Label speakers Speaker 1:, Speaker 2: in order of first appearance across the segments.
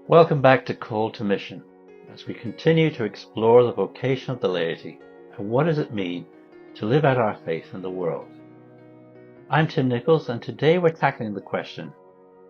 Speaker 1: Welcome back to Called2Mission, as we continue to explore the vocation of the laity and what does it mean to live out our faith in the world. I'm Tim Nichols, and today we're tackling the question,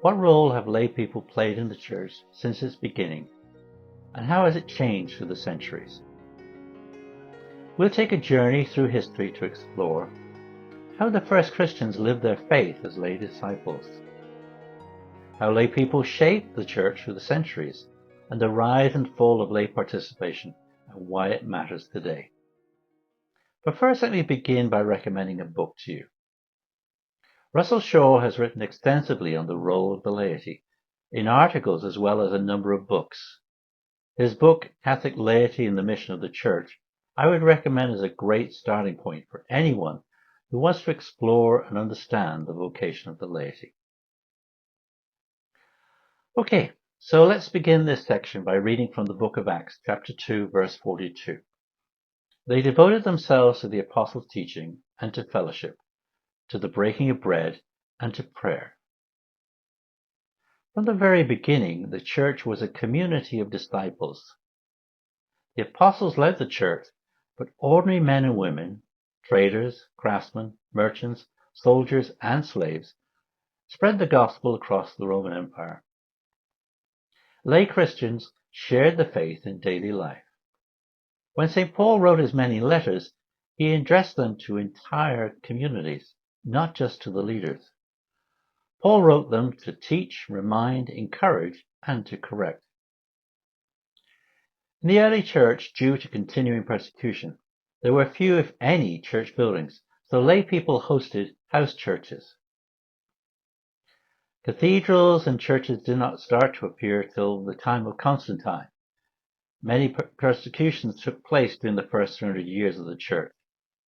Speaker 1: what role have lay people played in the church since its beginning, and how has it changed through the centuries? We'll take a journey through history to explore how the first Christians lived their faith as lay disciples, how lay people shaped the church through the centuries, and the rise and fall of lay participation and why it matters today. But first, let me begin by recommending a book to you. Russell Shaw has written extensively on the role of the laity, in articles as well as a number of books. His book, Catholic Laity and the Mission of the Church, I would recommend as a great starting point for anyone who wants to explore and understand the vocation of the laity. Okay, so let's begin this section by reading from the book of Acts, chapter 2, verse 42. They devoted themselves to the apostles' teaching and to fellowship, to the breaking of bread and to prayer. From the very beginning, the church was a community of disciples. The apostles led the church, but ordinary men and women, traders, craftsmen, merchants, soldiers, and slaves spread the gospel across the Roman Empire. Lay Christians shared the faith in daily life. When St. Paul wrote his many letters, he addressed them to entire communities, not just to the leaders. Paul wrote them to teach, remind, encourage, and to correct. In the early church, due to continuing persecution, there were few, if any, church buildings, so lay people hosted house churches. Cathedrals and churches did not start to appear till the time of Constantine. Many persecutions took place during the first 300 years of the church,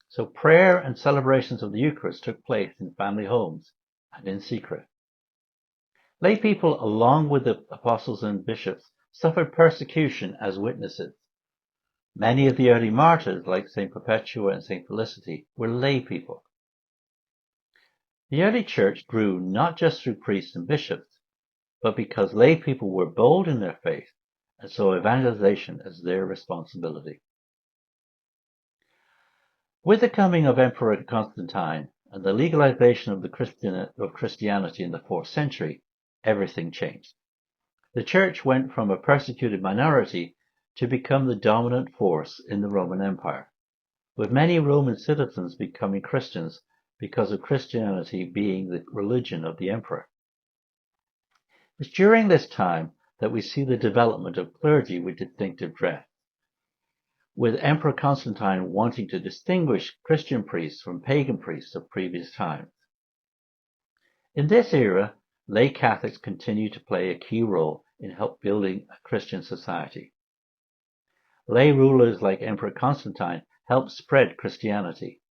Speaker 1: so prayer and celebrations of the Eucharist took place in family homes and in secret. Lay people, along with the apostles and bishops, suffered persecution as witnesses. Many of the early martyrs, like St. Perpetua and St. Felicity, were lay people. The early church grew not just through priests and bishops, but because lay people were bold in their faith and saw evangelization as their responsibility. With the coming of Emperor Constantine and the legalization of Christianity in the 4th century, everything changed. The church went from a persecuted minority to become the dominant force in the Roman Empire, with many Roman citizens becoming Christians because of Christianity being the religion of the emperor. It's during this time that we see the development of clergy with distinctive dress, with Emperor Constantine wanting to distinguish Christian priests from pagan priests of previous times. In this era, lay Catholics continue to play a key role in help building a Christian society. Lay rulers like Emperor Constantine helped spread Christianity.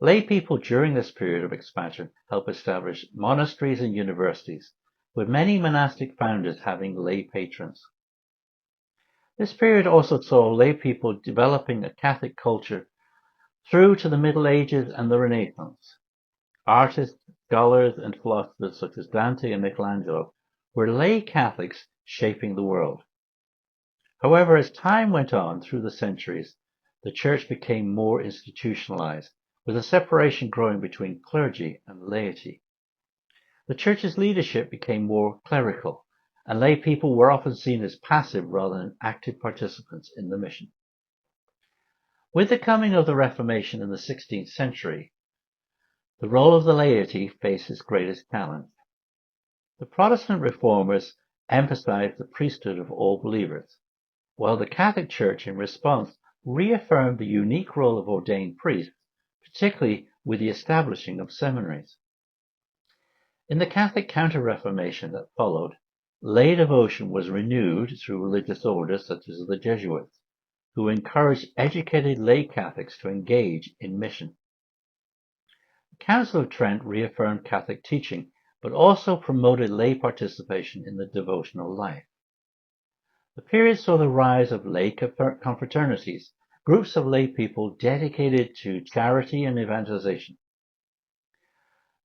Speaker 1: Lay people during this period of expansion helped establish monasteries and universities, with many monastic founders having lay patrons. This period also saw lay people developing a Catholic culture through to the Middle Ages and the Renaissance. Artists, scholars, and philosophers such as Dante and Michelangelo were lay Catholics shaping the world. However, as time went on through the centuries, the church became more institutionalized, with a separation growing between clergy and laity. The church's leadership became more clerical, and lay people were often seen as passive rather than active participants in the mission. With the coming of the Reformation in the 16th century, the role of the laity faced its greatest challenge. The Protestant Reformers emphasized the priesthood of all believers, while the Catholic Church, in response, reaffirmed the unique role of ordained priests, particularly with the establishing of seminaries. In the Catholic Counter-Reformation that followed, lay devotion was renewed through religious orders such as the Jesuits, who encouraged educated lay Catholics to engage in mission. The Council of Trent reaffirmed Catholic teaching, but also promoted lay participation in the devotional life. The period saw the rise of lay confraternities, groups of lay people dedicated to charity and evangelization.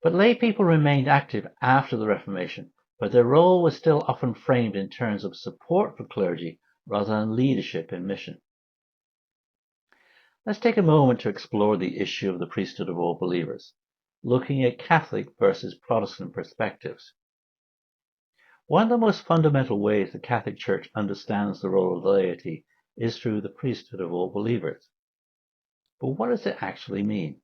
Speaker 1: But lay people remained active after the Reformation, but their role was still often framed in terms of support for clergy rather than leadership in mission. Let's take a moment to explore the issue of the priesthood of all believers, looking at Catholic versus Protestant perspectives. One of the most fundamental ways the Catholic Church understands the role of the laity is through the priesthood of all believers. But what does it actually mean?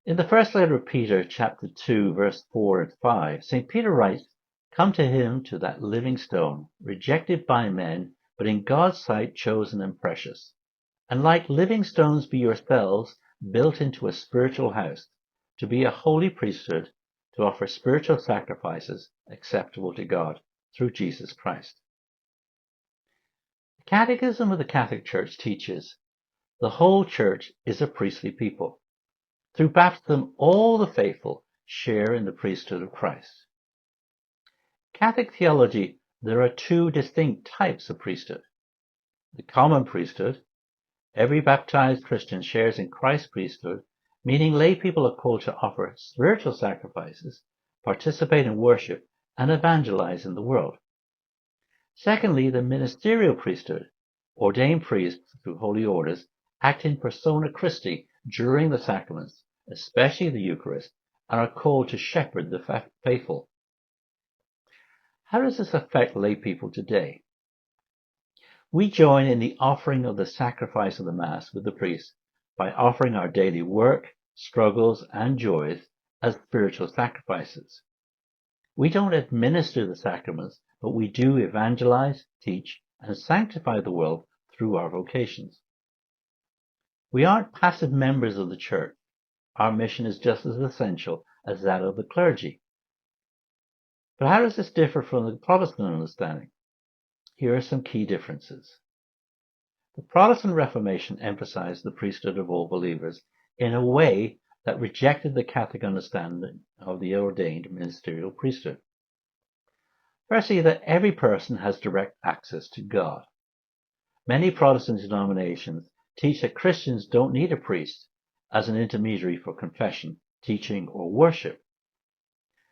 Speaker 1: In the first letter of Peter, chapter 2, verse 4 and 5, St. Peter writes, "Come to him, to that living stone, rejected by men, but in God's sight chosen and precious. And like living stones be yourselves built into a spiritual house, to be a holy priesthood, to offer spiritual sacrifices acceptable to God through Jesus Christ." The Catechism of the Catholic Church teaches, the whole Church is a priestly people. Through baptism, all the faithful share in the priesthood of Christ. Catholic theology, there are two distinct types of priesthood. The common priesthood. Every baptized Christian shares in Christ's priesthood, meaning lay people are called to offer spiritual sacrifices, participate in worship, and evangelize in the world. Secondly, the ministerial priesthood. Ordained priests through holy orders act in persona Christi during the sacraments, especially the Eucharist, and are called to shepherd the faithful. How does this affect lay people today? We join in the offering of the sacrifice of the Mass with the priest by offering our daily work, struggles, and joys as spiritual sacrifices. We don't administer the sacraments, but we do evangelize, teach, and sanctify the world through our vocations. We aren't passive members of the Church. Our mission is just as essential as that of the clergy. But how does this differ from the Protestant understanding? Here are some key differences. The Protestant Reformation emphasized the priesthood of all believers in a way that rejected the Catholic understanding of the ordained ministerial priesthood. Firstly, that every person has direct access to God. Many Protestant denominations teach that Christians don't need a priest as an intermediary for confession, teaching, or worship.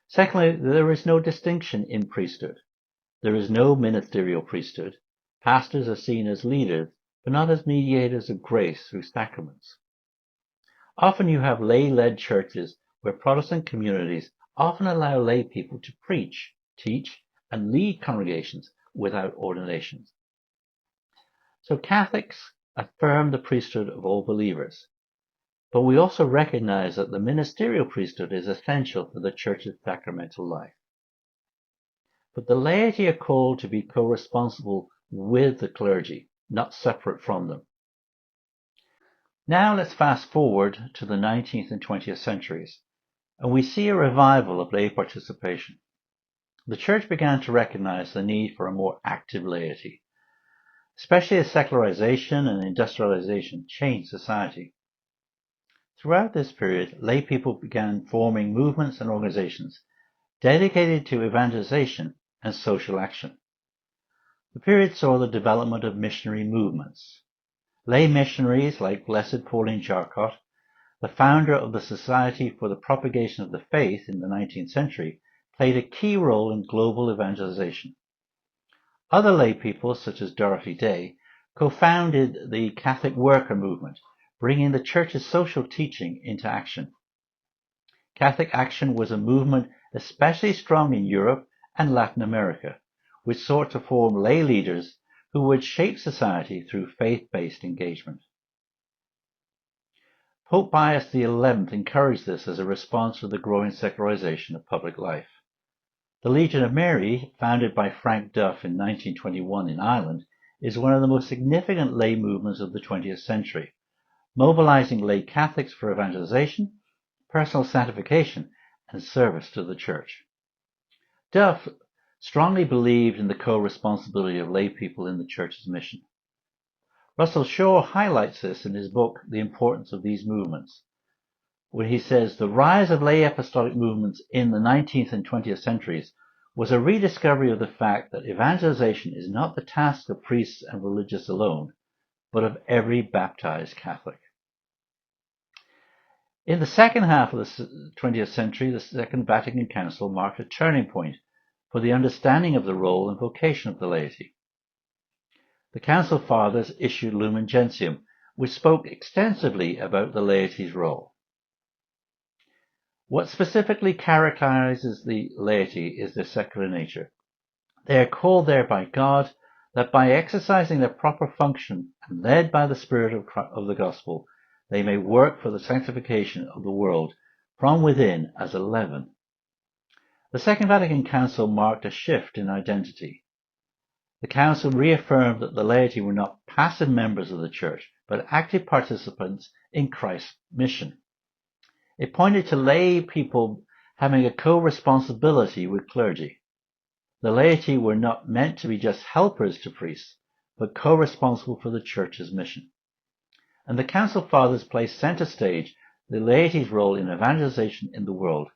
Speaker 1: Secondly, there is no distinction in priesthood. There is no ministerial priesthood. Pastors are seen as leaders, but not as mediators of grace through sacraments. Often you have lay-led churches where Protestant communities often allow lay people to preach, teach, and lead congregations without ordinations. So Catholics affirm the priesthood of all believers, but we also recognize that the ministerial priesthood is essential for the Church's sacramental life. But the laity are called to be co-responsible with the clergy, not separate from them. Now let's fast forward to the 19th and 20th centuries, and we see a revival of lay participation. The Church began to recognize the need for a more active laity, especially as secularization and industrialization changed society. Throughout this period, lay people began forming movements and organizations dedicated to evangelization and social action. The period saw the development of missionary movements. Lay missionaries like Blessed Pauline Jarcot, the founder of the Society for the Propagation of the Faith in the 19th century, played a key role in global evangelization. Other lay people, such as Dorothy Day, co-founded the Catholic Worker movement, bringing the Church's social teaching into action. Catholic Action was a movement especially strong in Europe and Latin America, which sought to form lay leaders who would shape society through faith-based engagement. Pope Pius XI encouraged this as a response to the growing secularization of public life. The Legion of Mary, founded by Frank Duff in 1921 in Ireland, is one of the most significant lay movements of the 20th century, mobilizing lay Catholics for evangelization, personal sanctification, and service to the Church. Duff strongly believed in the co-responsibility of lay people in the Church's mission. Russell Shaw highlights this in his book, The Importance of These Movements, when he says the rise of lay apostolic movements in the 19th and 20th centuries was a rediscovery of the fact that evangelization is not the task of priests and religious alone, but of every baptized Catholic. In the second half of the 20th century, the Second Vatican Council marked a turning point for the understanding of the role and vocation of the laity. The Council Fathers issued Lumen Gentium, which spoke extensively about the laity's role. What specifically characterizes the laity is their secular nature. They are called there by God that by exercising their proper function and led by the Spirit of the gospel, they may work for the sanctification of the world from within as a leaven. The Second Vatican Council marked a shift in identity. The Council reaffirmed that the laity were not passive members of the Church, but active participants in Christ's mission. It pointed to lay people having a co-responsibility with clergy. The laity were not meant to be just helpers to priests, but co-responsible for the Church's mission. And the Council Fathers placed center stage the laity's role in evangelization in the world,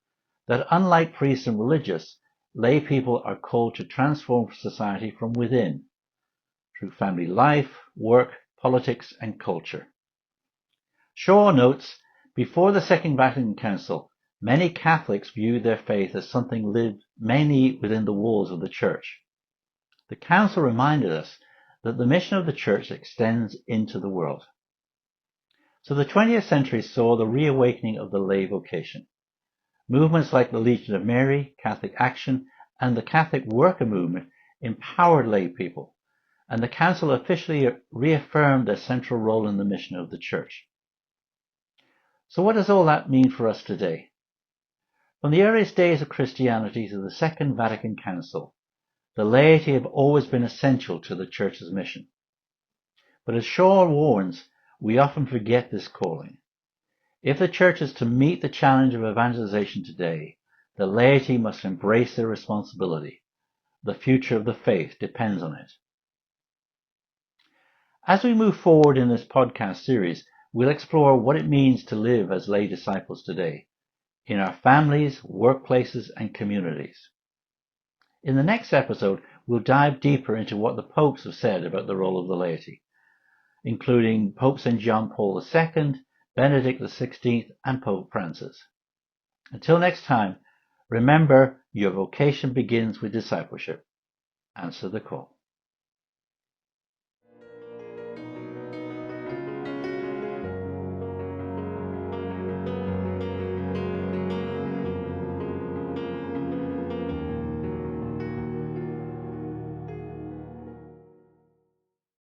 Speaker 1: that unlike priests and religious, lay people are called to transform society from within, through family life, work, politics, and culture. Shaw notes, before the Second Vatican Council, many Catholics viewed their faith as something lived mainly within the walls of the Church. The Council reminded us that the mission of the Church extends into the world. So the 20th century saw the reawakening of the lay vocation. Movements like the Legion of Mary, Catholic Action, and the Catholic Worker Movement empowered lay people, and the Council officially reaffirmed their central role in the mission of the Church. So what does all that mean for us today? From the earliest days of Christianity to the Second Vatican Council, the laity have always been essential to the Church's mission. But as Shaw warns, we often forget this calling. If the Church is to meet the challenge of evangelization today, the laity must embrace their responsibility. The future of the faith depends on it. As we move forward in this podcast series, we'll explore what it means to live as lay disciples today, in our families, workplaces, and communities. In the next episode, we'll dive deeper into what the popes have said about the role of the laity, including Pope St. John Paul II, Benedict XVI, and Pope Francis. Until next time, remember, your vocation begins with discipleship. Answer the call.